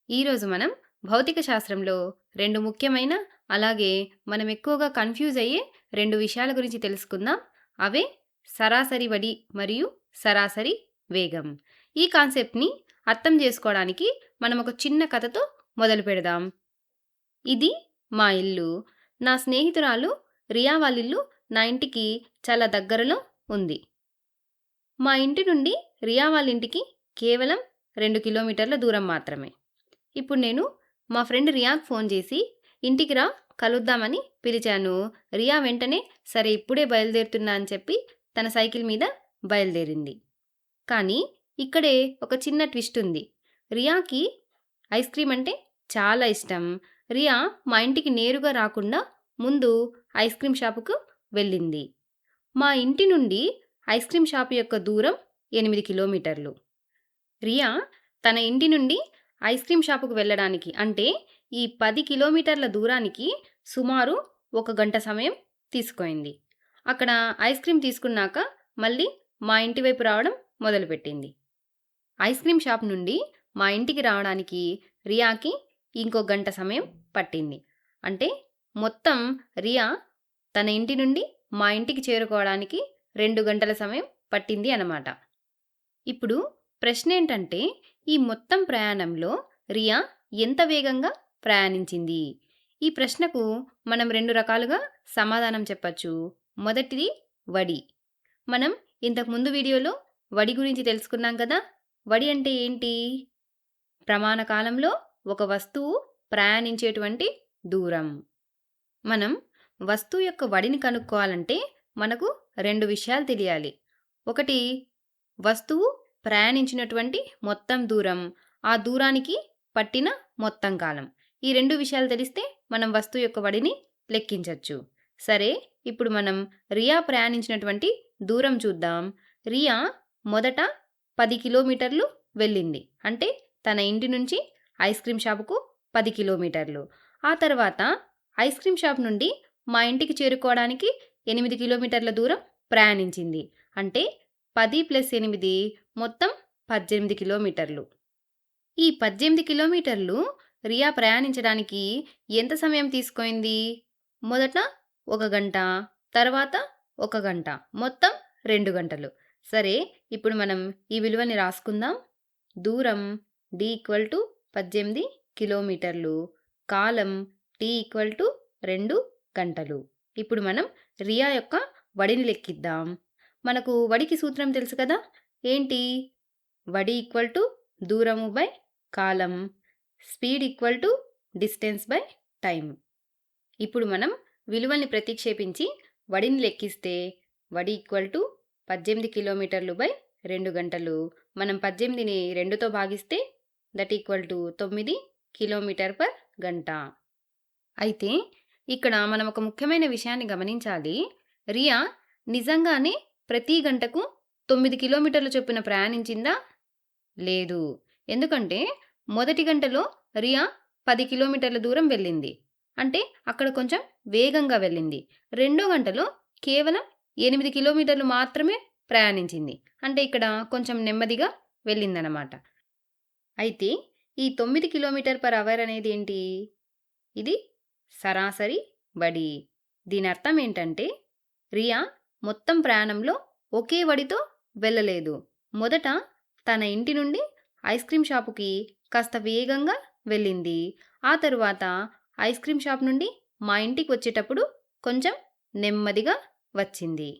ఈరోజు మనం భౌతిక శాస్త్రంలో 2 ముఖ్యమైన, అలాగే మనం ఎక్కువగా కన్‌ఫ్యూజ్ అయ్యే 2 విషయాల గురించి తెలుసుకుందాం. అవే సరాసరి వడి మరియు సరాసరి వేగం. ఈ కాన్సెప్ట్‌ని అర్థం చేసుకోవడానికి మనం ఒక చిన్న కథతో మొదలుపెడదాం. ఇది మా ఇల్లు. నా స్నేహితురాలు రియా వాళ్ళిల్లు నా ఇంటికి చాలా దగ్గరలో ఉంది. మా ఇంటి నుండి రియా వాళ్ళ ఇంటికి కేవలం 2 కిలోమీటర్ల దూరం మాత్రమే. ఇప్పుడు నేను మా ఫ్రెండ్ రియాకి ఫోన్ చేసి, "ఇంటికి రా కలుద్దామని" పిలిచాను. రియా వెంటనే సరే ఇప్పుడే బయలుదేరుతున్నా అని చెప్పి తన సైకిల్ మీద బయలుదేరింది. కానీ ఇక్కడే ఒక చిన్న ట్విస్ట్ ఉంది. రియాకి ఐస్ క్రీమ్ అంటే చాలా ఇష్టం. రియా మా ఇంటికి నేరుగా రాకుండా ముందు ఐస్ క్రీమ్ షాపుకు వెళ్ళింది. మా ఇంటి నుండి ఐస్ క్రీమ్ షాపు యొక్క దూరం 8 కిలోమీటర్లు. రియా తన ఇంటి నుండి ఐస్ క్రీమ్ షాపుకు వెళ్ళడానికి అంటే ఈ 10 కిలోమీటర్ల దూరానికి సుమారు 1 గంట సమయం తీసుకుంది. అక్కడ ఐస్ క్రీమ్ తీసుకున్నాక మళ్ళీ మా ఇంటి వైపు రావడం మొదలుపెట్టింది. ఐస్ క్రీమ్ షాప్ నుండి మా ఇంటికి రావడానికి రియాకి ఇంకో గంట సమయం పట్టింది. అంటే మొత్తం రియా తన ఇంటి నుండి మా ఇంటికి చేరుకోవడానికి 2 గంటల సమయం పట్టింది అన్నమాట. ఇప్పుడు ప్రశ్నేంటంటే, ఈ మొత్తం ప్రయాణంలో రియా ఎంత వేగంగా ప్రయాణించింది? ఈ ప్రశ్నకు మనం 2 రకాలుగా సమాధానం చెప్పచ్చు. మొదటిది వడి. మనం ఇంతకు ముందు వీడియోలో వడి గురించి తెలుసుకున్నాం కదా! వడి అంటే ఏంటి? ప్రమాణ కాలంలో ఒక వస్తువు ప్రయాణించేటువంటి దూరం. మనం వస్తువు యొక్క వడిని కనుక్కోవాలంటే మనకు 2 విషయాలు తెలియాలి. ఒకటి వస్తువు ప్రయాణించినటువంటి మొత్తం దూరం, ఆ దూరానికి పట్టిన మొత్తం కాలం. ఈ 2 విషయాలు తెలిస్తే మనం వస్తువు యొక్క వడిని లెక్కించొచ్చు. సరే, ఇప్పుడు మనం రియా ప్రయాణించినటువంటి దూరం చూద్దాం. రియా మొదట 10 కిలోమీటర్లు వెళ్ళింది. అంటే తన ఇంటి నుంచి ఐస్ క్రీమ్ షాపుకు 10 కిలోమీటర్లు. ఆ తర్వాత ఐస్ క్రీమ్ షాప్ నుండి మా ఇంటికి చేరుకోవడానికి 8 కిలోమీటర్ల దూరం ప్రయాణించింది. అంటే 10 + 8 మొత్తం 18 కిలోమీటర్లు. ఈ 18 కిలోమీటర్లు రియా ప్రయాణించడానికి ఎంత సమయం తీసుకుంది? మొదట 1 గంట, తర్వాత 1 గంట. మొత్తం 2 గంటలు. సరే, ఇప్పుడు మనం ఈ విలువని రాసుకుందాం. దూరం d = 18 కిలోమీటర్లు. కాలం t = 2 గంటలు. ఇప్పుడు మనం రియా యొక్క వడిని లెక్కిద్దాం. మనకు వడికి సూత్రం తెలుసు కదా! ఏంటి? వడి దూరము by column. Speed distance by time. ఇప్పుడు మనం విలువల్ని ప్రతిక్షేపించి వడిని లెక్కిస్తే వడి 18 కిలోమీటర్లు బై 2 గంటలు. మనం 18ని 2తో భాగిస్తే దట్ 9 కిలోమీటర్ పర్ గంట. అయితే ఇక్కడ మనం ఒక ముఖ్యమైన విషయాన్ని గమనించాలి. రియా నిజంగానే ప్రతి గంటకు 9 కిలోమీటర్ల చొప్పున ప్రయాణించిందా? లేదు. ఎందుకంటే మొదటి గంటలో రియా 10 కిలోమీటర్ల దూరం వెళ్ళింది. అంటే అక్కడ కొంచెం వేగంగా వెళ్ళింది. రెండో గంటలో కేవలం 8 కిలోమీటర్లు మాత్రమే ప్రయాణించింది. అంటే ఇక్కడ కొంచెం నెమ్మదిగా వెళ్ళిందనమాట. అయితే ఈ 9 కిలోమీటర్ పర్ అవర్ అనేది ఏంటి? ఇది సరాసరి వడి. దీని అర్థం ఏంటంటే రియా మొత్తం ప్రయాణంలో ఒకే వడితో వెళ్ళలేదు. మొదట తన ఇంటి నుండి ఐస్ క్రీమ్ షాపుకి కాస్త వేగంగా వెళ్ళింది. ఆ తరువాత ఐస్ క్రీమ్ షాప్ నుండి మా ఇంటికి వచ్చేటప్పుడు కొంచెం నెమ్మదిగా వచ్చింది.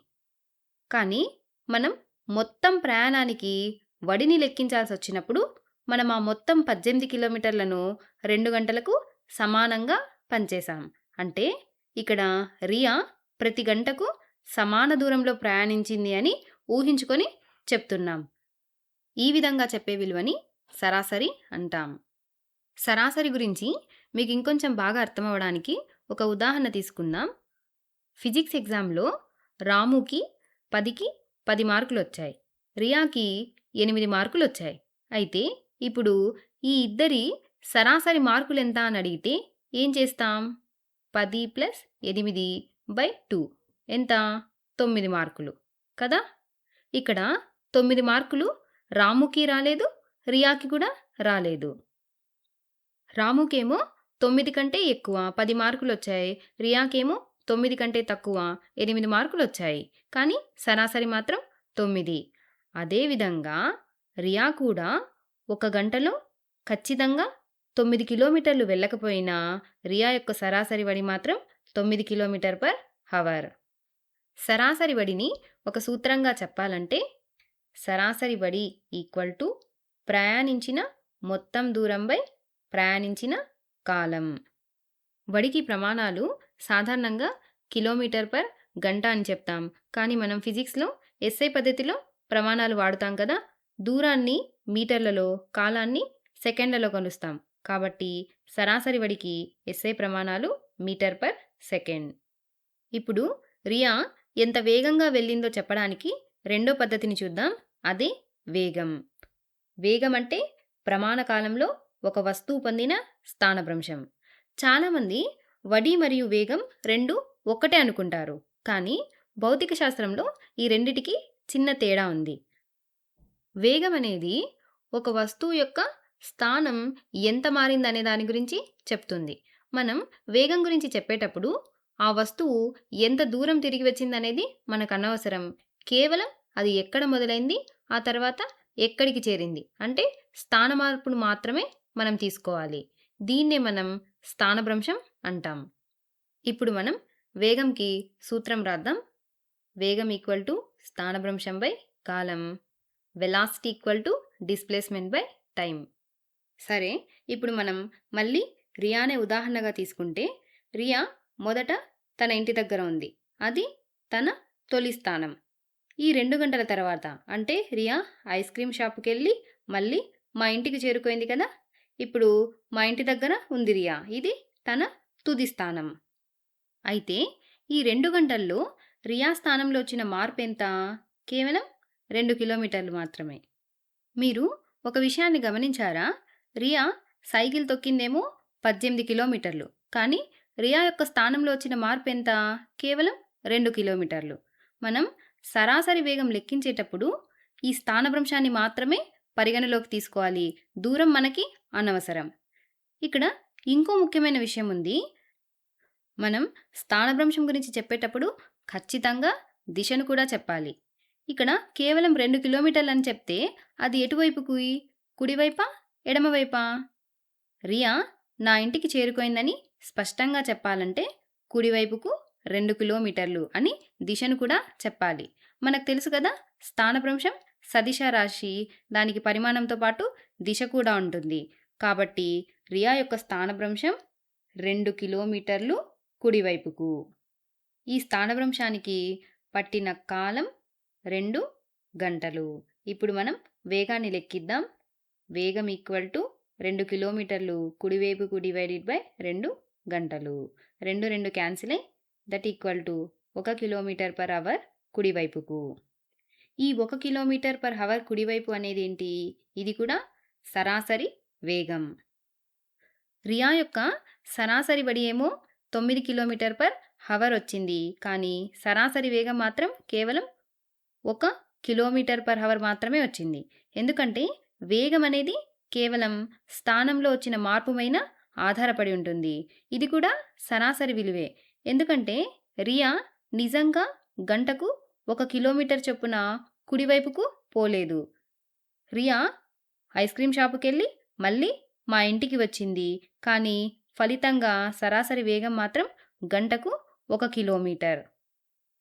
కానీ మనం మొత్తం ప్రయాణానికి వడిని లెక్కించాల్సొచ్చినప్పుడు మనం ఆ మొత్తం 18 కిలోమీటర్లను 2 గంటలకు సమానంగా పంచేశాం. అంటే ఇక్కడ రియా ప్రతి గంటకు సమాన దూరంలో ప్రయాణించింది అని ఊహించుకొని చెప్తున్నాం. ఈ విధంగా చెప్పే విలువని సరాసరి అంటాం. సరాసరి గురించి మీకు ఇంకొంచెం బాగా అర్థమవ్వడానికి ఒక ఉదాహరణ తీసుకుందాం. ఫిజిక్స్ ఎగ్జామ్‌లో రాముకి 10కి 10 మార్కులొచ్చాయి. రియాకి 8 మార్కులొచ్చాయి. అయితే ఇప్పుడు ఈ ఇద్దరి సరాసరి మార్కులెంత అని అడిగితే ఏం చేస్తాం? 10 + 8/2 ఎంత? 9 మార్కులు కదా! ఇక్కడ 9 మార్కులు రాముకి రాలేదు, రియాకి కూడా రాలేదు. రాముకేమో 9 కంటే ఎక్కువ 10 మార్కులొచ్చాయి. రియాకేమో 9 కంటే తక్కువ 8 మార్కులొచ్చాయి. కానీ సరాసరి మాత్రం 9. అదేవిధంగా రియా కూడా ఒక గంటలో ఖచ్చితంగా 9 కిలోమీటర్లు వెళ్ళకపోయినా రియా యొక్క సరాసరి వడి మాత్రం 9 కిలోమీటర్ పర్ హవర్. సరాసరి వడిని ఒక సూత్రంగా చెప్పాలంటే సరాసరి వడి ఈక్వల్ టు ప్రయాణించిన మొత్తం దూరం బై ప్రయాణించిన కాలం. వడికి ప్రమాణాలు సాధారణంగా కిలోమీటర్ పర్ గంట అని చెప్తాం. కానీ మనం ఫిజిక్స్‌లో ఎస్ఐ పద్ధతిలో ప్రమాణాలు వాడుతాం కదా! దూరాన్ని మీటర్లలో, కాలాన్ని సెకండ్లలో కొలుస్తాం. కాబట్టి సరాసరి వడికి ఎస్ఐ ప్రమాణాలు మీటర్ పర్ సెకండ్. ఇప్పుడు రియా ఎంత వేగంగా వెళ్ళిందో చెప్పడానికి రెండో పద్ధతిని చూద్దాం. అదే వేగం. వేగం అంటే ప్రమాణ కాలంలో ఒక వస్తువు పొందిన స్థానభ్రంశం. చాలామంది వడి మరియు వేగం రెండు ఒక్కటే అనుకుంటారు. కానీ భౌతిక శాస్త్రంలో ఈ రెండిటికి చిన్న తేడా ఉంది. వేగం అనేది ఒక వస్తువు యొక్క స్థానం ఎంత మారిందనే దాని గురించి చెప్తుంది. మనం వేగం గురించి చెప్పేటప్పుడు ఆ వస్తువు ఎంత దూరం తిరిగి వచ్చిందనేది మనకు అనవసరం. కేవలం అది ఎక్కడ మొదలైంది, ఆ తర్వాత ఎక్కడికి చేరింది అంటే స్థాన మార్పును మాత్రమే మనం తీసుకోవాలి. దీన్నే మనం స్థానభ్రంశం అంటాం. ఇప్పుడు మనం వేగంకి సూత్రం రాద్దాం. వేగం ఈక్వల్ టు స్థానభ్రంశం by column. Velocity equal to displacement by time. సరే, ఇప్పుడు మనం మళ్ళీ రియానే ఉదాహరణగా తీసుకుంటే రియా మొదట తన ఇంటి దగ్గర ఉంది. అది తన తొలి స్థానం. ఈ 2 గంటల తర్వాత అంటే రియా ఐస్ క్రీమ్ షాప్‌కెళ్ళి మళ్ళీ మా ఇంటికి చేరుకుంది కదా! ఇప్పుడు మా ఇంటి దగ్గర ఉంది రియా. ఇది తన తుది స్థానం. అయితే ఈ 2 గంటల్లో రియా స్థానంలో వచ్చిన మార్పెంత? కేవలం 2 కిలోమీటర్లు మాత్రమే. మీరు ఒక విషయాన్ని గమనించారా? రియా సైకిల్ తొక్కిందేమో 18 కిలోమీటర్లు. కానీ రియా యొక్క స్థానంలో వచ్చిన మార్పెంత? కేవలం 2 కిలోమీటర్లు. మనం సరాసరి వేగం లెక్కించేటప్పుడు ఈ స్థానభ్రంశాన్ని మాత్రమే పరిగణలోకి తీసుకోవాలి. దూరం మనకి అనవసరం. ఇక్కడ ఇంకో ముఖ్యమైన విషయం ఉంది. మనం స్థానభ్రంశం గురించి చెప్పేటప్పుడు ఖచ్చితంగా దిశను కూడా చెప్పాలి. ఇక్కడ కేవలం 2 కిలోమీటర్లని చెప్తే అది ఎటువైపుకి? కుడివైపా? ఎడమవైపా? రియా నా ఇంటికి చేరుకోయిందని స్పష్టంగా చెప్పాలంటే కుడివైపుకు 2 కిలోమీటర్లు అని దిశను కూడా చెప్పాలి. మనకు తెలుసు కదా, స్థానభ్రంశం సదిశ రాశి, దానికి పరిమాణంతో పాటు దిశ కూడా ఉంటుంది. కాబట్టి రియా యొక్క స్థానభ్రంశం 2 కిలోమీటర్లు కుడివైపుకు. ఈ స్థానభ్రంశానికి పట్టిన కాలం 2 గంటలు. ఇప్పుడు మనం వేగాన్ని లెక్కిద్దాం. వేగం ఈక్వల్ టు 2 కిలోమీటర్లు కుడివైపుకు డివైడెడ్ బై 2 గంటలు. 2, 2 క్యాన్సిల్ అయ్యి that equal to 1 kilometre per hour కుడివైపుకు. ఈ 1 కిలోమీటర్ పర్ అవర్ కుడివైపు అనేది ఏంటి? ఇది కూడా సరాసరి వేగం. రియా యొక్క సరాసరి వడి ఏమో 9 కిలోమీటర్ పర్ అవర్ వచ్చింది. కానీ సరాసరి వేగం మాత్రం కేవలం 1 కిలోమీటర్ పర్ అవర్ మాత్రమే వచ్చింది. ఎందుకంటే వేగం అనేది కేవలం స్థానంలో వచ్చిన మార్పు పైన ఆధారపడి ఉంటుంది. ఇది కూడా సరాసరి విలువే. ఎందుకంటే రియా నిజంగా గంటకు 1 కిలోమీటర్ చొప్పున కుడివైపుకు పోలేదు. రియా ఐస్ క్రీమ్ షాపుకెళ్ళి మళ్ళీ మా ఇంటికి వచ్చింది. కానీ ఫలితంగా సరాసరి వేగం మాత్రం గంటకు 1 కిలోమీటర్.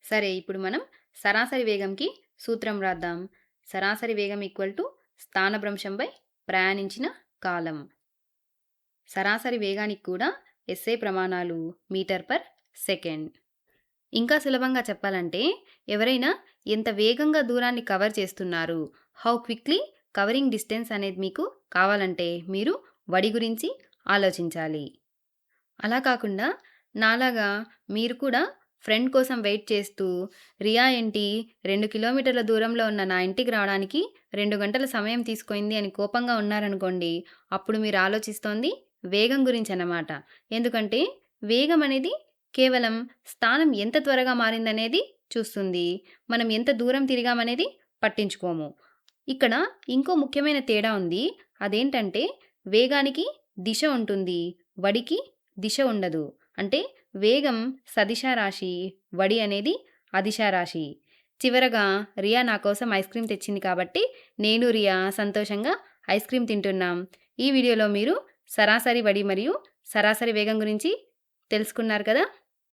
సరే, ఇప్పుడు మనం సరాసరి వేగంకి సూత్రం రాద్దాం. సరాసరి వేగం ఈక్వల్ టు స్థానభ్రంశం బై ప్రయాణించిన కాలం. సరాసరి వేగానికి కూడా ఎస్ఐ ప్రమాణాలు మీటర్ పర్ సెకండ్. ఇంకా సులభంగా చెప్పాలంటే ఎవరైనా ఎంత వేగంగా దూరాన్ని కవర్ చేస్తున్నారు, హౌ క్విక్లీ కవరింగ్ డిస్టెన్స్ అనేది మీకు కావాలంటే మీరు వడి గురించి ఆలోచించాలి. అలా కాకుండా నాలాగా మీరు కూడా ఫ్రెండ్ కోసం వెయిట్ చేస్తూ రియా ఏంటి 2 కిలోమీటర్ల దూరంలో ఉన్న నా ఇంటికి రావడానికి 2 గంటల సమయం తీసుకుంది అని కోపంగా ఉన్నారనుకోండి, అప్పుడు మీరు ఆలోచిస్తోంది వేగం గురించి అన్నమాట. ఎందుకంటే వేగం అనేది కేవలం స్థానం ఎంత త్వరగా మారిందనేది చూస్తుంది. మనం ఎంత దూరం తిరిగామనేది పట్టించుకోము. ఇక్కడ ఇంకో ముఖ్యమైన తేడా ఉంది. అదేంటంటే వేగానికి దిశ ఉంటుంది. వడికి దిశ ఉండదు. అంటే వేగం సదిశ రాశి, వడి అనేది అదిశ రాశి. చివరగా రియా నా కోసం ఐస్ క్రీమ్ తెచ్చింది కాబట్టి నేను, రియా సంతోషంగా ఐస్ క్రీమ్ తింటున్నాం. ఈ వీడియోలో మీరు సరాసరి వడి మరియు సరాసరి వేగం గురించి తెలుసుకున్నారు కదా!